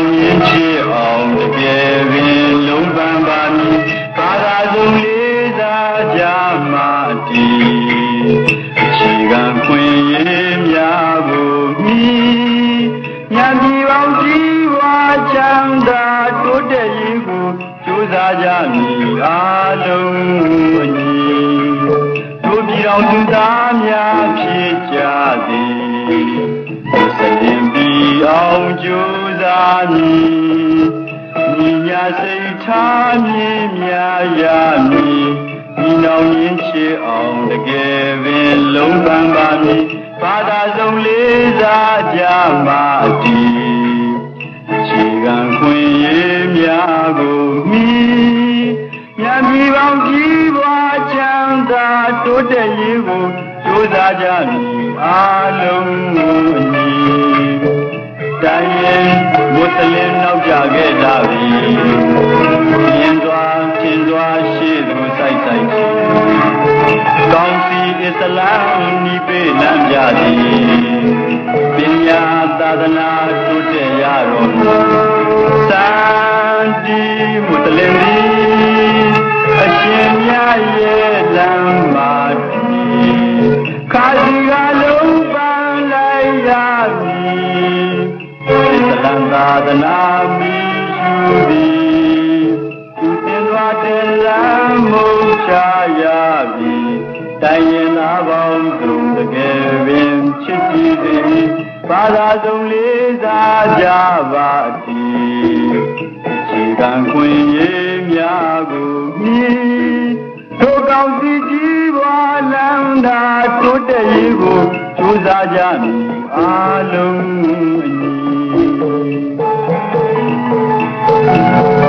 အောင်ရင်ချစ်အောင်တကယ်ပင်လုံးပန်းပါမည်ဘာသာဆုံးလေးစားကြမှာဒီအခြေခံခွင့်ရေးများကိုမြည်ညံပြီးပေါင်းကြီးဝါချမ်းသာတိုးတက်ရေးကိုကြိုးစားကြမည်အားလုံးအညီတို့ပြည်တော်သူသားများဖြစ်ကြသည်စရင်ပြီးအောင်ကြိုးစားမည်ညီညာစိတ်ထားမြင်များရမည်ဒီနောင်ရင်ချစ်အောင်တကယ်ပင်လုံးပန်းပါမည်ဘာသာဆုံးလေးစားကြမှာဒီအခြေခံခွင့်ရေးများကိုမြည်မြတ်ပြည်ပေါင်းကြီးပွားချမ်းသာတိုးတက်ရေးကိုကြိုးစားကြမည်အားလုံးကိုအညီတိုင်းရင်မွတ်စလင်နောက်ကြခဲ့ကြပြီမြင်စွာထင်စွာရှိသူစိုက်စိုက်ချီကောင်းစီအစ္စလာမ်ဤပေးလမ်းပြသည်ပညာသာသနာတိုးတက်ရတော်မူစံဒီမွတ်စလင်သည်အရှင်မြတ်ရဲ့လမ်းမှာခါစီကလုံးပန်းလိုက်ရမည်သလန်သာသနာမီရှုသည်သူတင်သွားတဲ့လမ်းမုတ်ချရပြီတိုင်းရင်သားပေါင်းသူတကယ်ပင်ချစ်ကြည်သည်ဘာသာဆုံးလေးစားကြပါသည်အခြေခံခွင့်ရေးများကိုမြည်တို့ကောင်းစီကြီးပွားလမ်းသာတိုးတက်ရေးကိုကြိုးစားကြမည်အားလုံး